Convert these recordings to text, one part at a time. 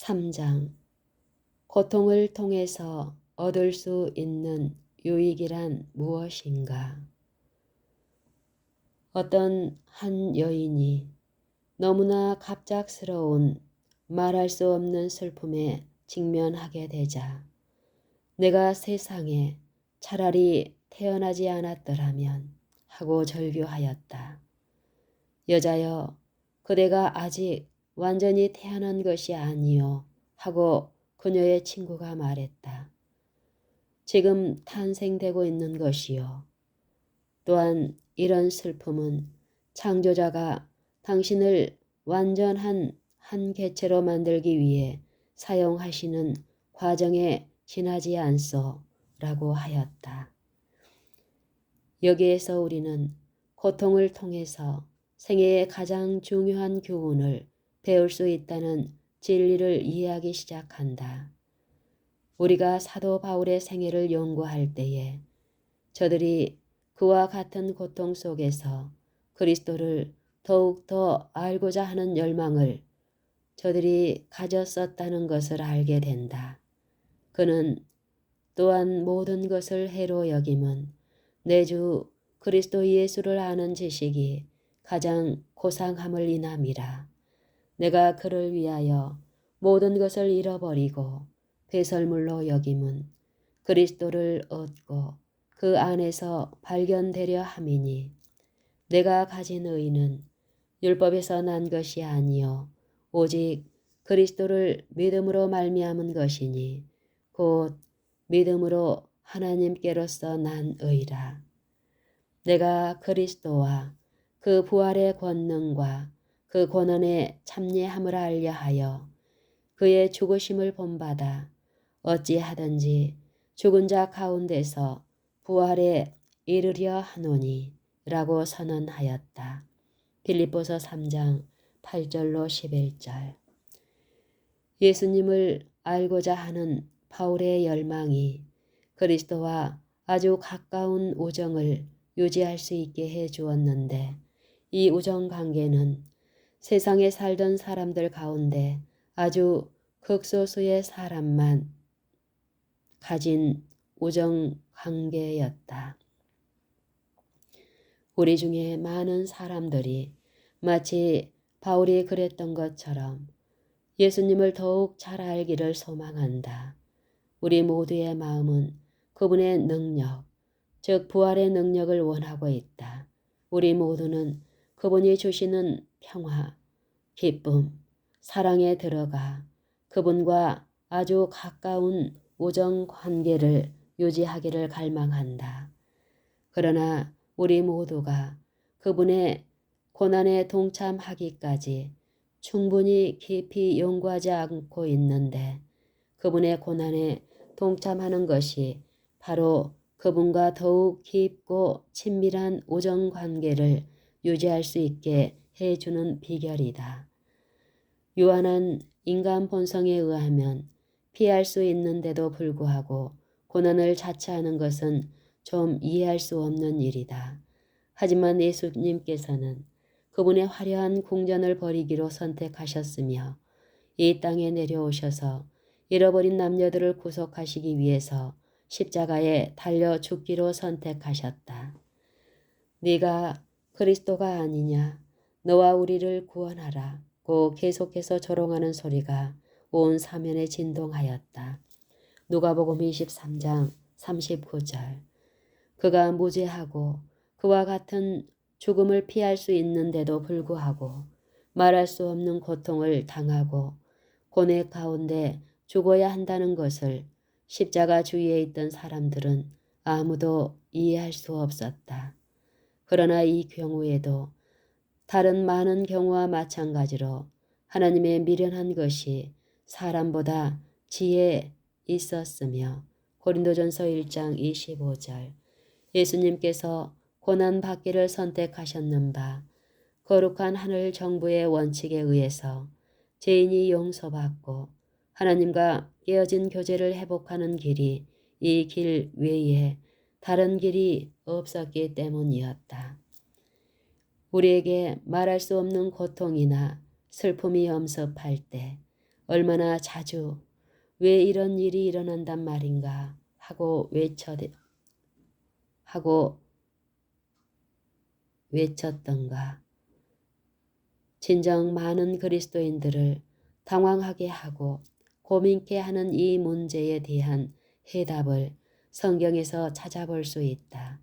3장. 고통을 통해서 얻을 수 있는 유익이란 무엇인가? 어떤 한 여인이 너무나 갑작스러운 말할 수 없는 슬픔에 직면하게 되자 내가 세상에 차라리 태어나지 않았더라면 하고 절규하였다. 여자여, 그대가 아직 완전히 태어난 것이 아니요 하고 그녀의 친구가 말했다. 지금 탄생되고 있는 것이요. 또한 이런 슬픔은 창조자가 당신을 완전한 한 개체로 만들기 위해 사용하시는 과정에 지나지 않소 라고 하였다. 여기에서 우리는 고통을 통해서 생애의 가장 중요한 교훈을 배울 수 있다는 진리를 이해하기 시작한다. 우리가 사도 바울의 생애를 연구할 때에 저들이 그와 같은 고통 속에서 그리스도를 더욱더 알고자 하는 열망을 저들이 가졌었다는 것을 알게 된다. 그는 또한 모든 것을 해로 여김은 내 주 그리스도 예수를 아는 지식이 가장 고상함을 인함이라. 내가 그를 위하여 모든 것을 잃어버리고 배설물로 여김은 그리스도를 얻고 그 안에서 발견되려 함이니 내가 가진 의는 율법에서 난 것이 아니요 오직 그리스도를 믿음으로 말미암은 것이니 곧 믿음으로 하나님께로서 난 의라. 내가 그리스도와 그 부활의 권능과 그 고난의 참례함을 알려 하여 그의 죽으심을 본받아 어찌하든지 죽은 자 가운데서 부활에 이르려 하노니 라고 선언하였다. 빌립보서 3장 8절로 11절. 예수님을 알고자 하는 바울의 열망이 그리스도와 아주 가까운 우정을 유지할 수 있게 해 주었는데 이 우정 관계는 세상에 살던 사람들 가운데 아주 극소수의 사람만 가진 우정 관계였다. 우리 중에 많은 사람들이 마치 바울이 그랬던 것처럼 예수님을 더욱 잘 알기를 소망한다. 우리 모두의 마음은 그분의 능력, 즉 부활의 능력을 원하고 있다. 우리 모두는 그분이 주시는 평화, 기쁨, 사랑에 들어가 그분과 아주 가까운 우정 관계를 유지하기를 갈망한다. 그러나 우리 모두가 그분의 고난에 동참하기까지 충분히 깊이 연구하지 않고 있는데 그분의 고난에 동참하는 것이 바로 그분과 더욱 깊고 친밀한 우정 관계를 유지할 수 있게 해주는 비결이다. 유한한 인간 본성에 의하면 피할 수 있는데도 불구하고 고난을 자처하는 것은 좀 이해할 수 없는 일이다. 하지만 예수님께서는 그분의 화려한 궁전을 버리기로 선택하셨으며 이 땅에 내려오셔서 잃어버린 남녀들을 구속하시기 위해서 십자가에 달려 죽기로 선택하셨다. 네가 그리스도가 아니냐, 너와 우리를 구원하라 고 계속해서 조롱하는 소리가 온 사면에 진동하였다. 누가복음 23장 39절. 그가 무죄하고 그와 같은 죽음을 피할 수 있는데도 불구하고 말할 수 없는 고통을 당하고 고뇌 가운데 죽어야 한다는 것을 십자가 주위에 있던 사람들은 아무도 이해할 수 없었다. 그러나 이 경우에도 다른 많은 경우와 마찬가지로 하나님의 미련한 것이 사람보다 지혜 있었으며 고린도전서 1장 25절. 예수님께서 고난받기를 선택하셨는 바 거룩한 하늘 정부의 원칙에 의해서 죄인이 용서받고 하나님과 깨어진 교제를 회복하는 길이 이 길 외에 다른 길이 없었기 때문이었다. 우리에게 말할 수 없는 고통이나 슬픔이 엄습할 때 얼마나 자주 왜 이런 일이 일어난단 말인가 하고 외쳤던가. 진정 많은 그리스도인들을 당황하게 하고 고민케 하는 이 문제에 대한 해답을 성경에서 찾아볼 수 있다.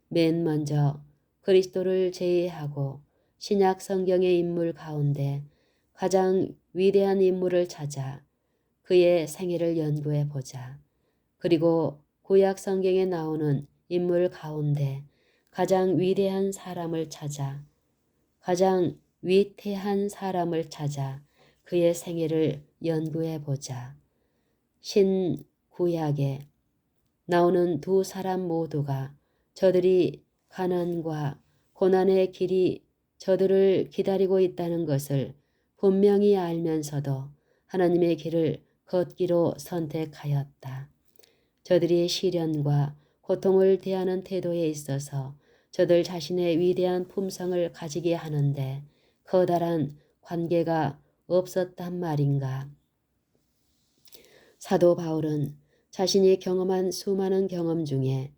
맨 먼저 그리스도를 제외하고 신약 성경의 인물 가운데 가장 위대한 인물을 찾아 그의 생애를 연구해 보자. 그리고 구약 성경에 나오는 인물 가운데 가장 위대한 사람을 찾아 가장 위태한 사람을 찾아 그의 생애를 연구해 보자. 신구약에 나오는 두 사람 모두가 저들이 가난과 고난의 길이 저들을 기다리고 있다는 것을 분명히 알면서도 하나님의 길을 걷기로 선택하였다. 저들이 시련과 고통을 대하는 태도에 있어서 저들 자신의 위대한 품성을 가지게 하는데 커다란 관계가 없었단 말인가. 사도 바울은 자신이 경험한 수많은 경험 중에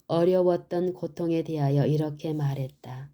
어려웠던 고통에 대하여 이렇게 말했다.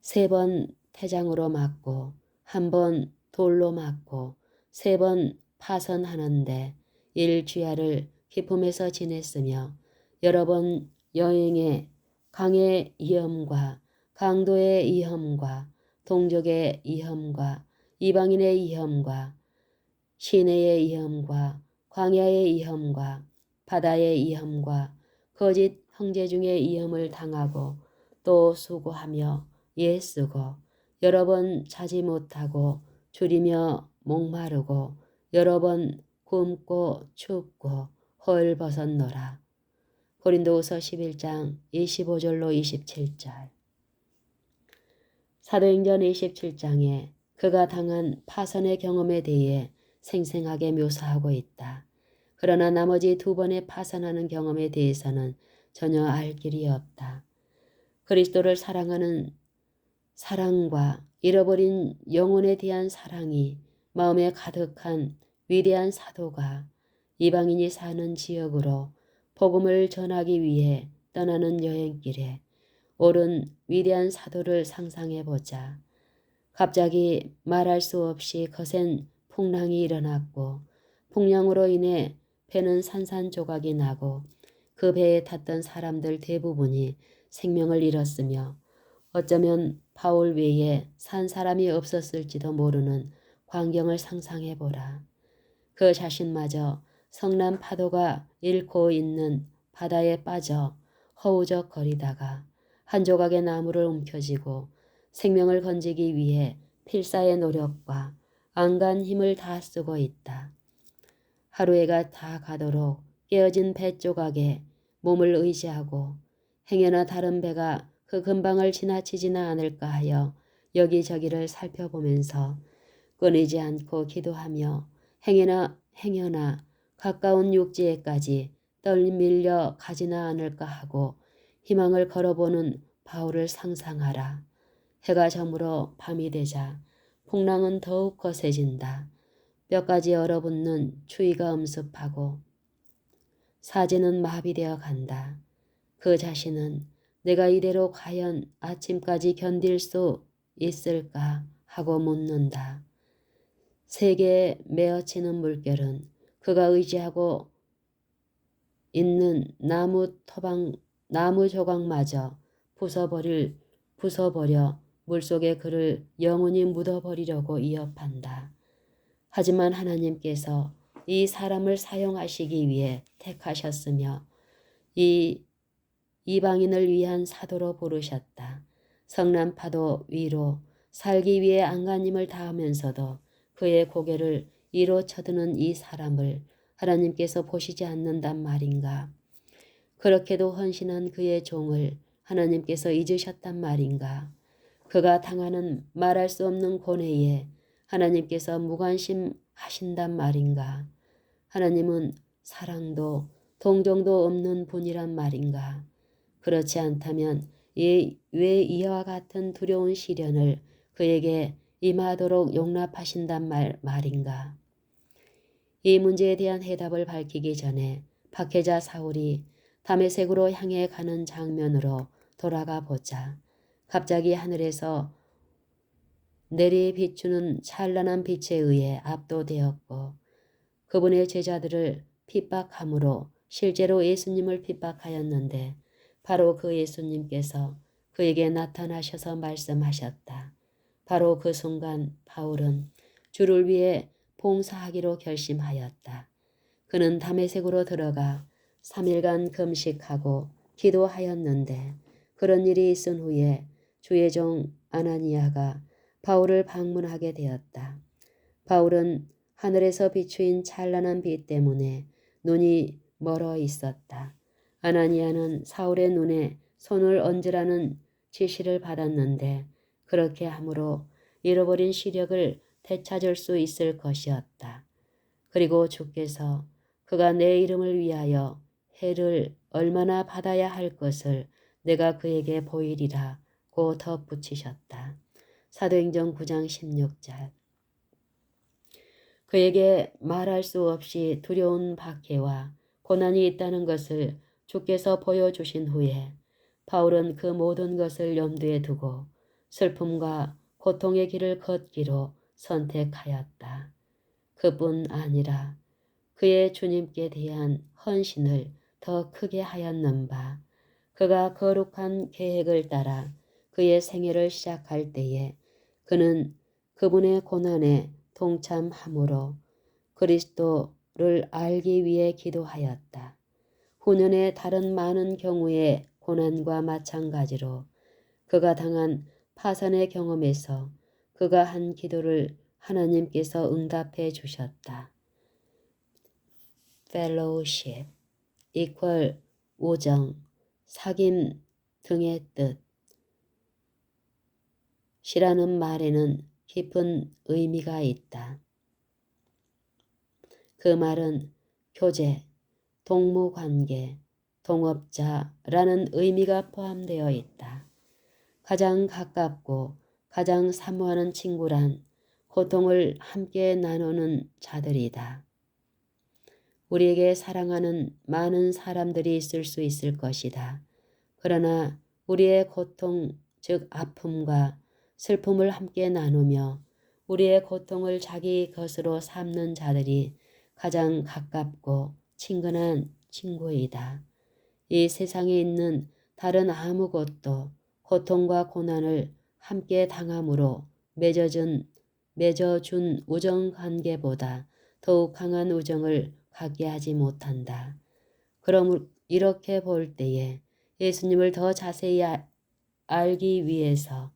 3번 태장으로 맞고 1번 돌로 맞고 3번 파선하는데 일주야를 기품에서 지냈으며 여러 번 여행에 강의 위험과 강도의 위험과 동족의 위험과 이방인의 위험과 시내의 위험과 광야의 위험과 바다의 위험과 거짓 형제 중의 위험을 당하고 또 수고하며 애쓰고 여러 번 자지 못하고 줄이며 목마르고 여러 번 굶고 춥고 헐벗었노라. 고린도후서 11장 25절로 27절. 사도행전 27장에 그가 당한 파선의 경험에 대해 생생하게 묘사하고 있다. 그러나 나머지 2번의 파선하는 경험에 대해서는 전혀 알 길이 없다. 그리스도를 사랑하는 사랑과 잃어버린 영혼에 대한 사랑이 마음에 가득한 위대한 사도가 이방인이 사는 지역으로 복음을 전하기 위해 떠나는 여행길에 옳은 위대한 사도를 상상해 보자. 갑자기 말할 수 없이 거센 풍랑이 일어났고 풍랑으로 인해 배는 산산조각이 나고 그 배에 탔던 사람들 대부분이 생명을 잃었으며 어쩌면 바울 외에 산 사람이 없었을지도 모르는 광경을 상상해 보라. 그 자신마저 성난 파도가 잃고 있는 바다에 빠져 허우적거리다가 한 조각의 나무를 움켜쥐고 생명을 건지기 위해 필사의 노력과 안간 힘을 다 쓰고 있다. 하루해가 다 가도록 깨어진 배 조각에 몸을 의지하고 행여나 다른 배가 그 근방을 지나치지는 않을까 하여 여기저기를 살펴보면서 끊이지 않고 기도하며 행여나 가까운 육지에까지 떨밀려 가지는 않을까 하고 희망을 걸어보는 바울을 상상하라. 해가 저물어 밤이 되자 풍랑은 더욱 거세진다. 뼈까지 얼어붙는 추위가 엄습하고 사지는 마비되어 간다. 그 자신은 내가 이대로 과연 아침까지 견딜 수 있을까 하고 묻는다. 세계에 메어치는 물결은 그가 의지하고 있는 나무 조각마저 부숴버려 물속에 그를 영원히 묻어버리려고 위협한다. 하지만 하나님께서 이 사람을 사용하시기 위해 택하셨으며 이 이방인을 위한 사도로 부르셨다. 성난파도 위로 살기 위해 안간힘을 다하면서도 그의 고개를 이로 쳐드는 이 사람을 하나님께서 보시지 않는단 말인가. 그렇게도 헌신한 그의 종을 하나님께서 잊으셨단 말인가. 그가 당하는 말할 수 없는 고뇌에 하나님께서 무관심하신단 말인가. 하나님은 사랑도 동정도 없는 분이란 말인가. 그렇지 않다면 왜 이와 같은 두려운 시련을 그에게 임하도록 용납하신단 말인가? 이 문제에 대한 해답을 밝히기 전에 박해자 사울이 다메섹으로 향해 가는 장면으로 돌아가 보자. 갑자기 하늘에서 내리 비추는 찬란한 빛에 의해 압도되었고 그분의 제자들을 핍박함으로 실제로 예수님을 핍박하였는데 바로 그 예수님께서 그에게 나타나셔서 말씀하셨다. 바로 그 순간 바울은 주를 위해 봉사하기로 결심하였다. 그는 다메섹으로 들어가 3일간 금식하고 기도하였는데 그런 일이 있은 후에 주의 종 아나니아가 바울을 방문하게 되었다. 바울은 하늘에서 비추인 찬란한 빛 때문에 눈이 멀어 있었다. 아나니아는 사울의 눈에 손을 얹으라는 지시를 받았는데 그렇게 함으로 잃어버린 시력을 되찾을 수 있을 것이었다. 그리고 주께서 그가 내 이름을 위하여 해를 얼마나 받아야 할 것을 내가 그에게 보이리라고 덧붙이셨다. 사도행전 9장 16절. 그에게 말할 수 없이 두려운 박해와 고난이 있다는 것을 주께서 보여주신 후에 바울은 그 모든 것을 염두에 두고 슬픔과 고통의 길을 걷기로 선택하였다. 그뿐 아니라 그의 주님께 대한 헌신을 더 크게 하였는 그가 거룩한 계획을 따라 그의 생애를 시작할 때에 그는 그분의 고난에 동참함으로 그리스도를 알기 위해 기도하였다. 후년의 다른 많은 경우의 고난과 마찬가지로 그가 당한 파산의 경험에서 그가 한 기도를 하나님께서 응답해 주셨다. fellowship, equal 우정, 사귐 등의 뜻. 시라는 말에는 깊은 의미가 있다. 그 말은 교제, 동무관계, 동업자라는 의미가 포함되어 있다. 가장 가깝고 가장 사모하는 친구란 고통을 함께 나누는 자들이다. 우리에게 사랑하는 많은 사람들이 있을 수 있을 것이다. 그러나 우리의 고통, 즉 아픔과 슬픔을 함께 나누며 우리의 고통을 자기 것으로 삼는 자들이 가장 가깝고 친근한 친구이다. 이 세상에 있는 다른 아무것도 고통과 고난을 함께 당함으로 맺어준 우정관계보다 더욱 강한 우정을 갖게 하지 못한다. 그럼 이렇게 볼 때에 예수님을 더 자세히 알기 위해서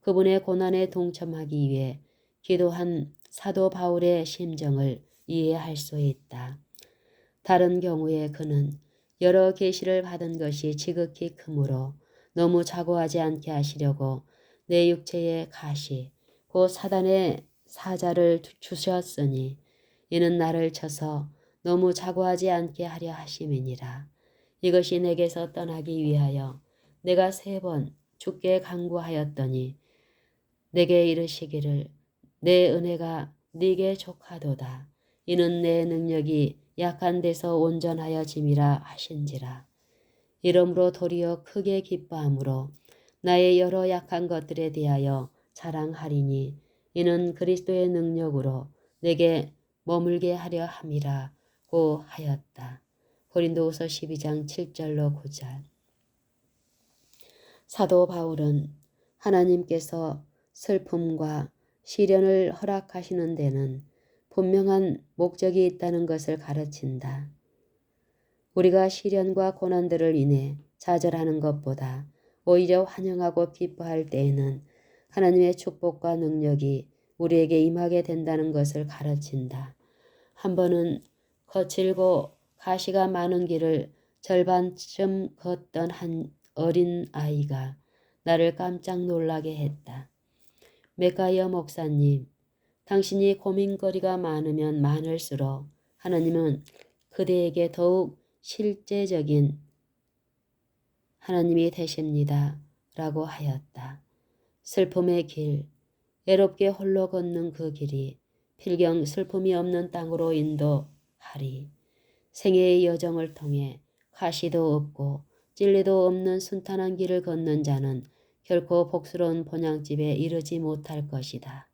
그분의 고난에 동참하기 위해 기도한 사도 바울의 심정을 이해할 수 있다. 다른 경우에 그는 여러 계시를 받은 것이 지극히 크므로 너무 자고하지 않게 하시려고 내 육체의 가시 곧 사단의 사자를 주셨으니 이는 나를 쳐서 너무 자고하지 않게 하려 하심이니라. 이것이 내게서 떠나기 위하여 내가 3번 주께 간구하였더니 내게 이르시기를 내 은혜가 네게 족하도다. 이는 내 능력이 약한 데서 온전하여 짐이라 하신지라. 이러므로 도리어 크게 기뻐함으로 나의 여러 약한 것들에 대하여 자랑하리니 이는 그리스도의 능력으로 내게 머물게 하려 함이라고 하였다. 고린도후서 12장 7절로 9절. 사도 바울은 하나님께서 슬픔과 시련을 허락하시는 데는 분명한 목적이 있다는 것을 가르친다. 우리가 시련과 고난들을 인해 좌절하는 것보다 오히려 환영하고 기뻐할 때에는 하나님의 축복과 능력이 우리에게 임하게 된다는 것을 가르친다. 한 번은 거칠고 가시가 많은 길을 절반쯤 걷던 한 어린 아이가 나를 깜짝 놀라게 했다. 메가이어 목사님, 당신이 고민거리가 많으면 많을수록 하나님은 그대에게 더욱 실제적인 하나님이 되십니다. 라고 하였다. 슬픔의 길, 애롭게 홀로 걷는 그 길이 필경 슬픔이 없는 땅으로 인도하리. 생애의 여정을 통해 가시도 없고 진리도 없는 순탄한 길을 걷는 자는 결코 복스러운 본향집에 이르지 못할 것이다.